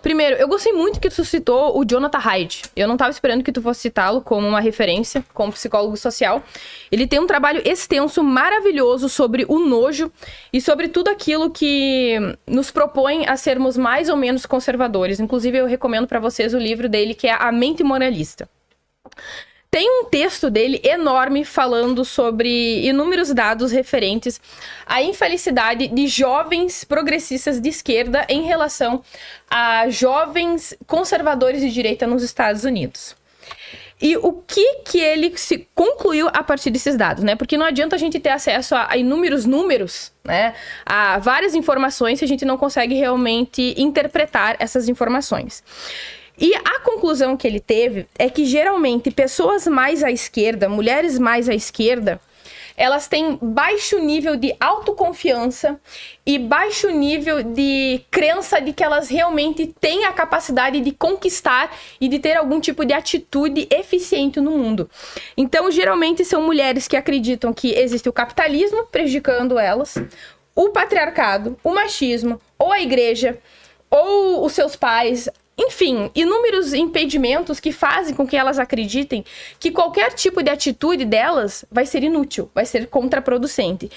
Primeiro, eu gostei muito que tu citou o Jonathan Haidt. Eu não estava esperando que tu fosse citá-lo como uma referência, como psicólogo social. Ele tem um trabalho extenso, maravilhoso sobre o nojo e sobre tudo aquilo que nos propõe a sermos mais ou menos conservadores. Inclusive, eu recomendo para vocês o livro dele, que é A Mente Moralista. Tem um texto dele enorme falando sobre inúmeros dados referentes à infelicidade de jovens progressistas de esquerda em relação a jovens conservadores de direita nos Estados Unidos. E o que ele se concluiu a partir desses dados, né? Porque não adianta a gente ter acesso a inúmeros números, né? A várias informações se a gente não consegue realmente interpretar essas informações. E a conclusão que ele teve é que, geralmente, pessoas mais à esquerda, mulheres mais à esquerda, elas têm baixo nível de autoconfiança e baixo nível de crença de que elas realmente têm a capacidade de conquistar e de ter algum tipo de atitude eficiente no mundo. Então, geralmente, são mulheres que acreditam que existe o capitalismo prejudicando elas, o patriarcado, o machismo, ou a igreja, ou os seus pais. Enfim, inúmeros impedimentos que fazem com que elas acreditem que qualquer tipo de atitude delas vai ser inútil, vai ser contraproducente.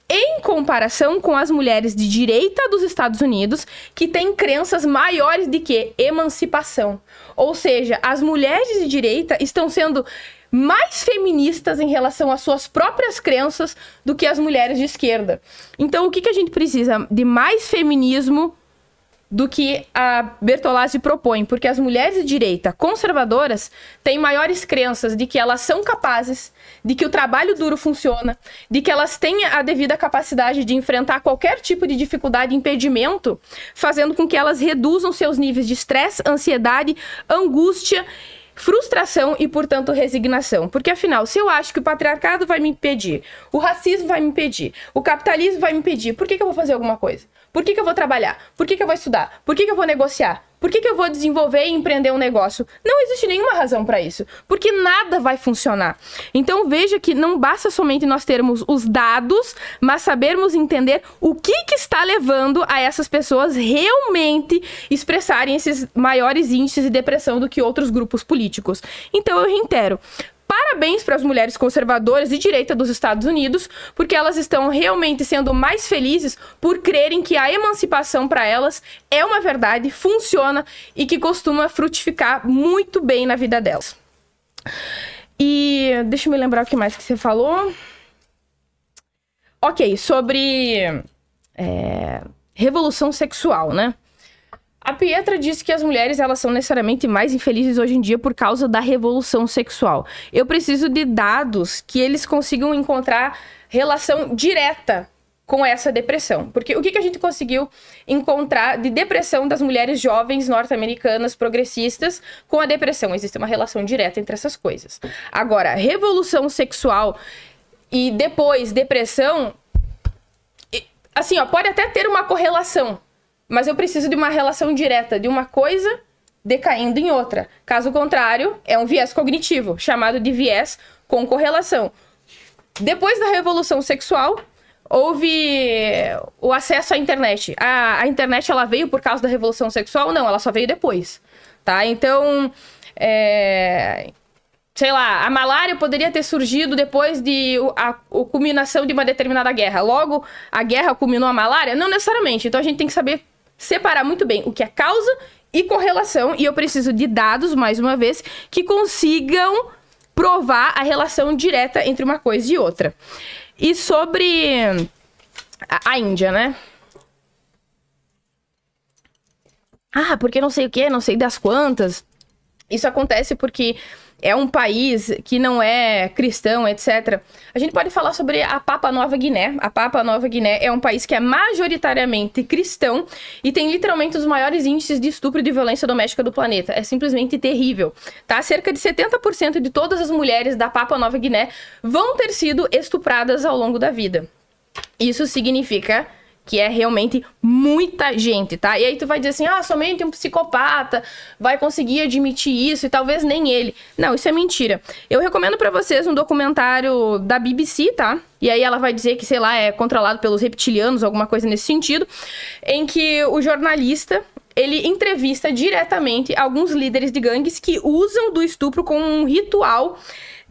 Em comparação com as mulheres de direita dos Estados Unidos, que têm crenças maiores de que emancipação. Ou seja, as mulheres de direita estão sendo mais feministas em relação às suas próprias crenças do que as mulheres de esquerda. Então, o que a gente precisa? De mais feminismo do que a Bertolazzi propõe, porque as mulheres de direita conservadoras têm maiores crenças de que elas são capazes, de que o trabalho duro funciona, de que elas têm a devida capacidade de enfrentar qualquer tipo de dificuldade e impedimento, fazendo com que elas reduzam seus níveis de estresse, ansiedade, angústia, frustração e, portanto, resignação. Porque, afinal, se eu acho que o patriarcado vai me impedir, o racismo vai me impedir, o capitalismo vai me impedir, por que eu vou fazer alguma coisa? Por que eu vou trabalhar? Por que eu vou estudar? Por que eu vou negociar? Por que eu vou desenvolver e empreender um negócio? Não existe nenhuma razão para isso, porque nada vai funcionar. Então veja que não basta somente nós termos os dados, mas sabermos entender o que está levando a essas pessoas realmente expressarem esses maiores índices de depressão do que outros grupos políticos. Então eu reitero, parabéns para as mulheres conservadoras de direita dos Estados Unidos, porque elas estão realmente sendo mais felizes por crerem que a emancipação para elas é uma verdade, funciona e que costuma frutificar muito bem na vida delas. E deixa eu me lembrar o que mais que você falou. Ok, sobre revolução sexual, né? A Pietra disse que as mulheres elas são necessariamente mais infelizes hoje em dia por causa da revolução sexual. Eu preciso de dados que eles consigam encontrar relação direta com essa depressão. Porque o que a gente conseguiu encontrar de depressão das mulheres jovens norte-americanas progressistas com a depressão? Existe uma relação direta entre essas coisas. Agora, revolução sexual e depois depressão, assim, ó, pode até ter uma correlação, mas eu preciso de uma relação direta de uma coisa decaindo em outra. Caso contrário, é um viés cognitivo, chamado de viés com correlação. Depois da revolução sexual, houve o acesso à internet. A internet, ela veio por causa da revolução sexual? Não, ela só veio depois, tá? Então, sei lá, a malária poderia ter surgido depois de a culminação de uma determinada guerra. Logo, a guerra culminou a malária? Não necessariamente. Então, a gente tem que saber separar muito bem o que é causa e correlação, e eu preciso de dados, mais uma vez, que consigam provar a relação direta entre uma coisa e outra. E sobre a Índia, né? Ah, porque não sei o que, não sei das quantas. Isso acontece porque é um país que não é cristão, etc. A gente pode falar sobre a Papua Nova Guiné. A Papua Nova Guiné é um país que é majoritariamente cristão e tem literalmente os maiores índices de estupro e de violência doméstica do planeta. É simplesmente terrível, tá? Cerca de 70% de todas as mulheres da Papua Nova Guiné vão ter sido estupradas ao longo da vida. Isso significa que é realmente muita gente, tá? E aí tu vai dizer assim, ah, somente um psicopata vai conseguir admitir isso e talvez nem ele. Não, isso é mentira. Eu recomendo pra vocês um documentário da BBC, tá? E aí ela vai dizer que, sei lá, é controlado pelos reptilianos, alguma coisa nesse sentido, em que o jornalista, ele entrevista diretamente alguns líderes de gangues que usam do estupro como um ritual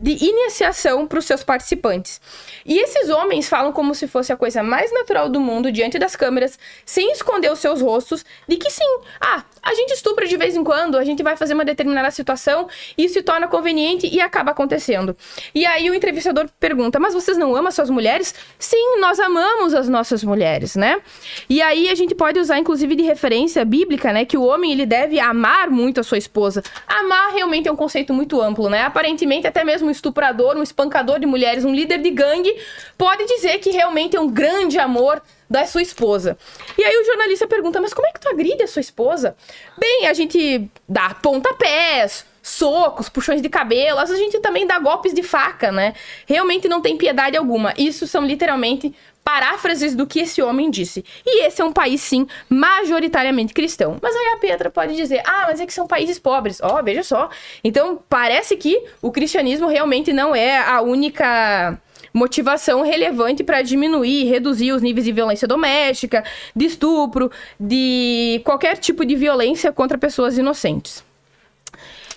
de iniciação para os seus participantes. E esses homens falam como se fosse a coisa mais natural do mundo, diante das câmeras, sem esconder os seus rostos, de que sim, a gente estupra de vez em quando, a gente vai fazer uma determinada situação, e isso se torna conveniente e acaba acontecendo. E aí o entrevistador pergunta, mas vocês não amam as suas mulheres? Sim, nós amamos as nossas mulheres, né? E aí a gente pode usar, inclusive, de referência bíblica, né, que o homem, ele deve amar muito a sua esposa. Amar realmente é um conceito muito amplo, né? Aparentemente, até mesmo um estuprador, um espancador de mulheres, um líder de gangue, pode dizer que realmente é um grande amor da sua esposa. E aí o jornalista pergunta, mas como é que tu agride a sua esposa? Bem, a gente dá pontapés, socos, puxões de cabelo, a gente também dá golpes de faca, né? Realmente não tem piedade alguma. Isso são literalmente paráfrases do que esse homem disse. E esse é um país, sim, majoritariamente cristão. Mas aí a Petra pode dizer, mas é que são países pobres. Veja só. Então, parece que o cristianismo realmente não é a única motivação relevante para diminuir e reduzir os níveis de violência doméstica, de estupro, de qualquer tipo de violência contra pessoas inocentes.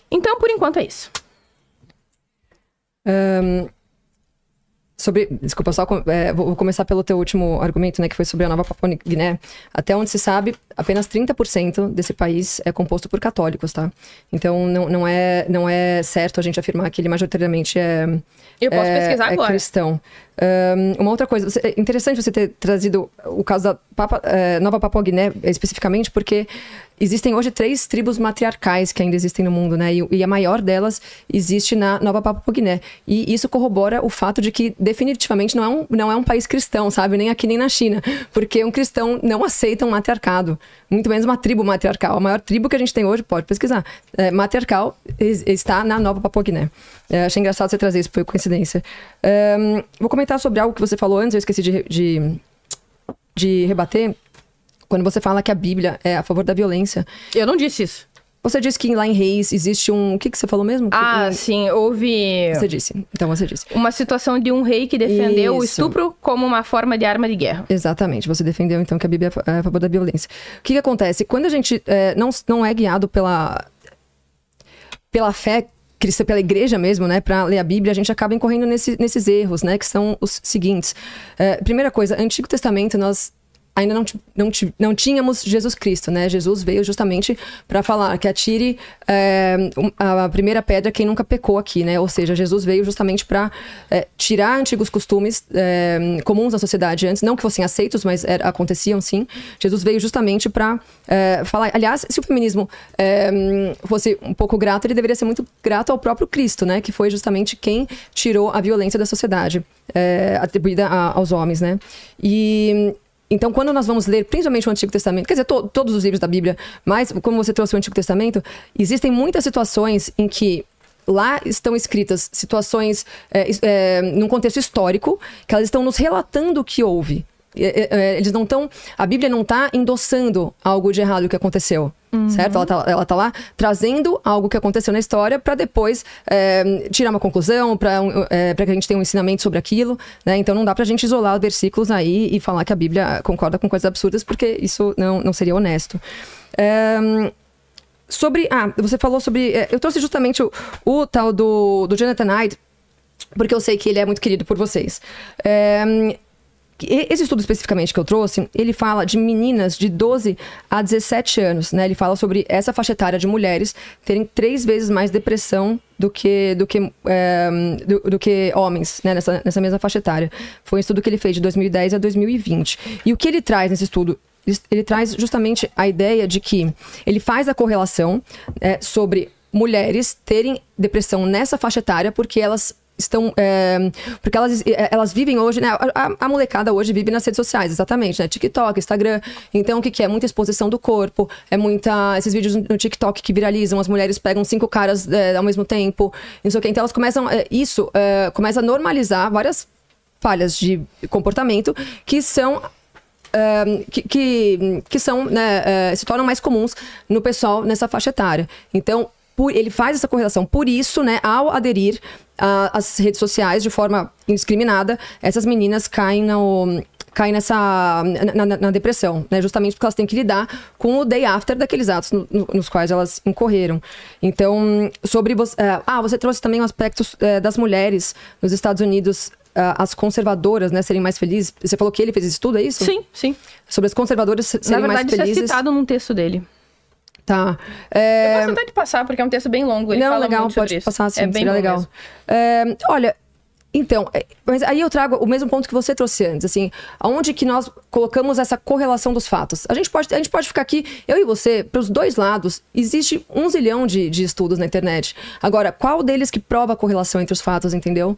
Então, por enquanto, é isso. Desculpa, só vou começar pelo teu último argumento, né, que foi sobre a Nova Papua Guiné. Até onde se sabe, apenas 30% desse país é composto por católicos, tá? Então, não é certo a gente afirmar que ele majoritariamente Eu posso pesquisar agora. Cristão. Uma outra coisa, é interessante você ter trazido o caso da Nova Papua Guiné, especificamente, porque existem hoje 3 tribos matriarcais que ainda existem no mundo, né? E a maior delas existe na Nova Papua Guiné. E isso corrobora o fato de que definitivamente não é um país cristão, sabe? Nem aqui nem na China. Porque um cristão não aceita um matriarcado. Muito menos uma tribo matriarcal. A maior tribo que a gente tem hoje, pode pesquisar, matriarcal, está na Nova Papua Guiné. Achei engraçado você trazer isso, foi coincidência. Vou comentar sobre algo que você falou antes, eu esqueci de rebater. Quando você fala que a Bíblia é a favor da violência. Eu não disse isso. Você disse que lá em Reis existe um... O que você falou mesmo? Sim, houve... Você disse. Então você disse. Uma situação de um rei que defendeu o estupro como uma forma de arma de guerra. Exatamente. Você defendeu, então, que a Bíblia é a favor da violência. O que acontece? Quando a gente não é guiado pela fé cristã, pela igreja mesmo, né, para ler a Bíblia, a gente acaba incorrendo nesses erros, né, que são os seguintes. Primeira coisa, Antigo Testamento, nós ainda não tínhamos Jesus Cristo, né? Jesus veio justamente para falar que atire a primeira pedra quem nunca pecou aqui, né? Ou seja, Jesus veio justamente para tirar antigos costumes comuns da sociedade antes, não que fossem aceitos, mas aconteciam sim. Jesus veio justamente para falar... Aliás, se o feminismo fosse um pouco grato, ele deveria ser muito grato ao próprio Cristo, né? Que foi justamente quem tirou a violência da sociedade atribuída aos homens, né? Então, quando nós vamos ler, principalmente o Antigo Testamento, quer dizer, todos os livros da Bíblia, mas como você trouxe o Antigo Testamento, existem muitas situações em que lá estão escritas situações num contexto histórico, que elas estão nos relatando o que houve. Eles não estão... A Bíblia não está endossando algo de errado que aconteceu. Certo? Ela tá lá trazendo algo que aconteceu na história para depois tirar uma conclusão, para que a gente tenha um ensinamento sobre aquilo, né? Então não dá pra gente isolar versículos aí e falar que a Bíblia concorda com coisas absurdas, porque isso não seria honesto. Você falou sobre... eu trouxe justamente o tal do Jonathan Haidt, porque eu sei que ele é muito querido por vocês. Esse estudo especificamente que eu trouxe, ele fala de meninas de 12 a 17 anos, né? Ele fala sobre essa faixa etária de mulheres terem 3 vezes mais depressão do que homens, né? Nessa mesma faixa etária. Foi um estudo que ele fez de 2010 a 2020. E o que ele traz nesse estudo? Ele traz justamente a ideia de que ele faz a correlação sobre mulheres terem depressão nessa faixa etária porque elas porque elas vivem hoje, né? A molecada hoje vive nas redes sociais, exatamente, né? TikTok, Instagram. Então, o que é? Muita exposição do corpo, esses vídeos no TikTok que viralizam, as mulheres pegam 5 caras ao mesmo tempo, não sei o quê. Então, elas começam, começa a normalizar várias falhas de comportamento que são... que são, né, se tornam mais comuns no pessoal nessa faixa etária. Então, ele faz essa correlação. Por isso, né, ao aderir às redes sociais de forma indiscriminada, essas meninas caem na depressão, né? Justamente porque elas têm que lidar com o day after daqueles atos nos quais elas incorreram. Então, sobre você... você trouxe também um aspecto das mulheres nos Estados Unidos, as conservadoras, né, serem mais felizes. Você falou que ele fez esse estudo, é isso? Sim, sim. Sobre as conservadoras serem mais felizes. Na verdade, isso é citado num texto dele. Tá. Eu posso até te passar, porque é um texto bem longo. Ele fala legal, muito sobre pode isso. passar, sim, é bem seria legal. Olha... Então, mas aí eu trago o mesmo ponto que você trouxe antes, assim, aonde que nós colocamos essa correlação dos fatos? A gente pode ficar aqui, eu e você, para os dois lados, existe 1 zilhão de estudos na internet. Agora, qual deles que prova a correlação entre os fatos, entendeu?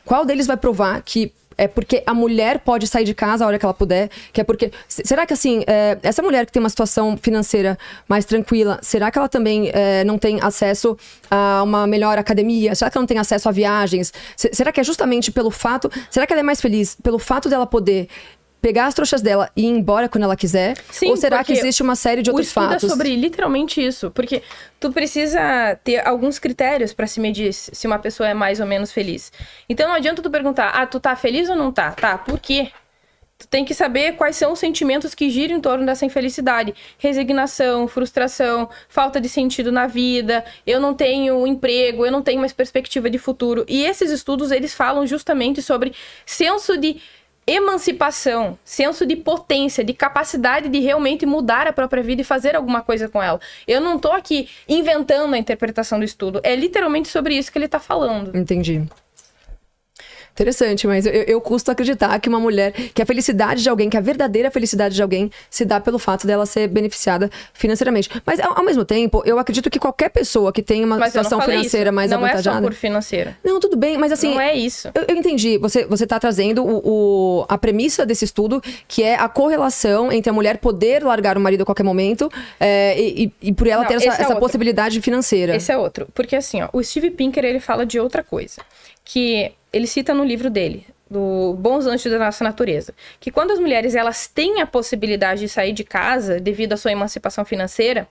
Qual deles vai provar que é porque a mulher pode sair de casa a hora que ela puder, que é porque... Será que, assim, essa mulher que tem uma situação financeira mais tranquila, será que ela também não tem acesso a uma melhor academia? Será que ela não tem acesso a viagens? Será que é justamente pelo fato... Será que ela é mais feliz pelo fato dela poder pegar as trouxas dela e ir embora quando ela quiser? Sim, ou será que existe uma série de outros fatos? O estudo é sobre literalmente isso. Porque tu precisa ter alguns critérios pra se medir se uma pessoa é mais ou menos feliz. Então não adianta tu perguntar, tu tá feliz ou não tá? Tá, por quê? Tu tem que saber quais são os sentimentos que giram em torno dessa infelicidade. Resignação, frustração, falta de sentido na vida, eu não tenho um emprego, eu não tenho mais perspectiva de futuro. E esses estudos, eles falam justamente sobre senso de emancipação, senso de potência, de capacidade de realmente mudar a própria vida e fazer alguma coisa com ela. Eu não tô aqui inventando a interpretação do estudo. É literalmente sobre isso que ele tá falando. Entendi. Interessante, mas eu custo acreditar que uma mulher, que a felicidade de alguém, que a verdadeira felicidade de alguém se dá pelo fato dela ser beneficiada financeiramente. Mas, ao mesmo tempo, eu acredito que qualquer pessoa que tem uma situação financeira mais avantajada... Não é só por financeira. Não, tudo bem, mas assim... Não é isso. Eu entendi. Você tá trazendo a premissa desse estudo, que é a correlação entre a mulher poder largar o marido a qualquer momento e por ela ter essa possibilidade financeira. Esse é outro. Porque assim, o Steve Pinker, ele fala de outra coisa. Que ele cita no livro dele, do Bons Anjos da Nossa Natureza, que quando as mulheres elas têm a possibilidade de sair de casa devido à sua emancipação financeira,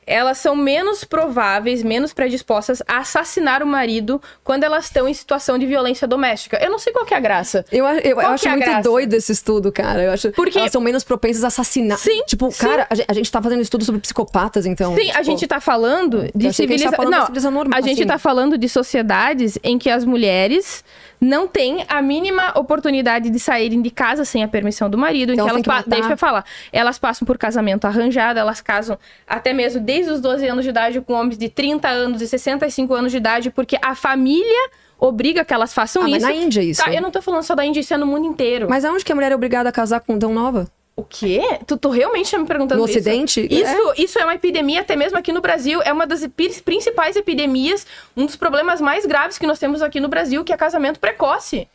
elas são menos prováveis, menos predispostas a assassinar o marido quando elas estão em situação de violência doméstica. Eu não sei qual que é a graça. Eu acho muito doido esse estudo, cara. Eu acho que elas são menos propensas a assassinar. Sim. Tipo, sim. Cara, a gente tá fazendo estudo sobre psicopatas, então... Sim, a gente tá falando de civilização... Não, a gente tá falando de sociedades em que as mulheres não têm a mínima oportunidade de saírem de casa sem a permissão do marido. Então, em que elas deixa eu falar. Elas passam por casamento arranjado, elas casam até mesmo desde os 12 anos de idade com homens de 30 anos e 65 anos de idade, porque a família obriga que elas façam isso. Mas na Índia isso. Tá, eu não tô falando só da Índia, isso é no mundo inteiro. Mas aonde que a mulher é obrigada a casar com tão nova? O quê? Tu realmente tá me perguntando isso? No Ocidente? Isso é uma epidemia, até mesmo aqui no Brasil. É uma das principais epidemias, um dos problemas mais graves que nós temos aqui no Brasil, que é casamento precoce.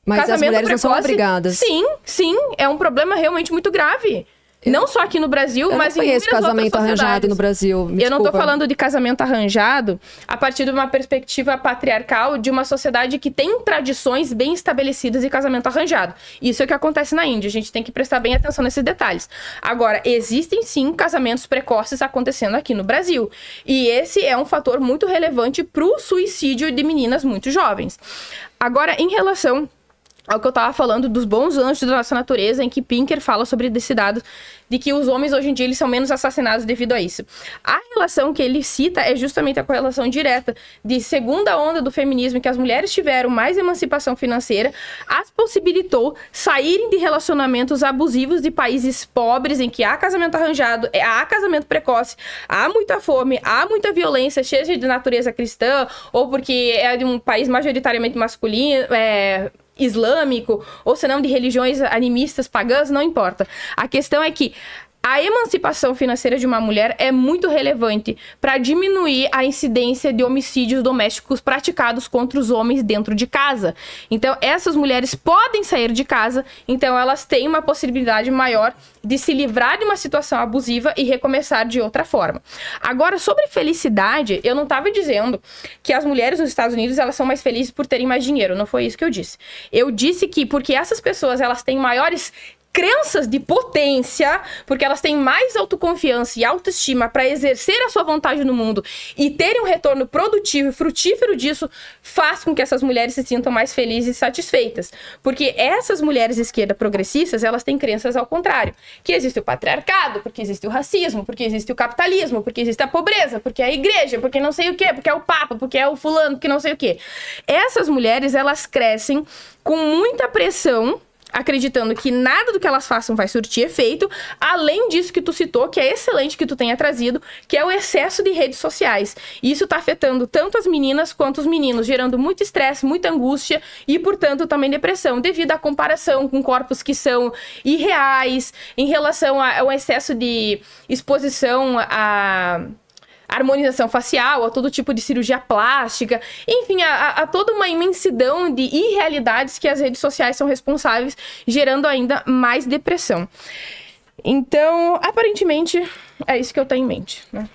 Mas casamento as mulheres precoce, não são obrigadas. Sim. É um problema realmente muito grave. Não só aqui no Brasil, mas em muitas outras sociedades. Eu não conheço casamento arranjado no Brasil, Eu não tô falando de casamento arranjado a partir de uma perspectiva patriarcal de uma sociedade que tem tradições bem estabelecidas de casamento arranjado. Isso é o que acontece na Índia, a gente tem que prestar bem atenção nesses detalhes. Agora, existem sim casamentos precoces acontecendo aqui no Brasil. E esse é um fator muito relevante pro suicídio de meninas muito jovens. Agora, em relação ao que eu tava falando dos bons anjos da nossa natureza, em que Pinker fala sobre esse dado de que os homens hoje em dia eles são menos assassinados devido a isso. A relação que ele cita é justamente a correlação direta de segunda onda do feminismo, que as mulheres tiveram mais emancipação financeira, as possibilitou saírem de relacionamentos abusivos de países pobres, em que há casamento arranjado, há casamento precoce, há muita fome, há muita violência, seja de natureza cristã, ou porque é de um país majoritariamente masculino, islâmico, ou senão de religiões animistas, pagãs, não importa. A questão é que a emancipação financeira de uma mulher é muito relevante para diminuir a incidência de homicídios domésticos praticados contra os homens dentro de casa. Então, essas mulheres podem sair de casa, então elas têm uma possibilidade maior de se livrar de uma situação abusiva e recomeçar de outra forma. Agora, sobre felicidade, eu não estava dizendo que as mulheres nos Estados Unidos elas são mais felizes por terem mais dinheiro. Não foi isso que eu disse. Eu disse que porque essas pessoas elas têm maiores crenças de potência, porque elas têm mais autoconfiança e autoestima para exercer a sua vontade no mundo e terem um retorno produtivo e frutífero disso, faz com que essas mulheres se sintam mais felizes e satisfeitas. Porque essas mulheres esquerda progressistas, elas têm crenças ao contrário. Que existe o patriarcado, porque existe o racismo, porque existe o capitalismo, porque existe a pobreza, porque é a igreja, porque não sei o quê, porque é o papa, porque é o fulano, porque não sei o quê. Essas mulheres, elas crescem com muita pressão, acreditando que nada do que elas façam vai surtir efeito, além disso que tu citou, que é excelente que tu tenha trazido, que é o excesso de redes sociais. E isso tá afetando tanto as meninas quanto os meninos, gerando muito estresse, muita angústia e, portanto, também depressão, devido à comparação com corpos que são irreais, em relação ao excesso de exposição a harmonização facial, a todo tipo de cirurgia plástica, enfim, a toda uma imensidão de irrealidades que as redes sociais são responsáveis, gerando ainda mais depressão. Então, aparentemente, é isso que eu tenho em mente, né?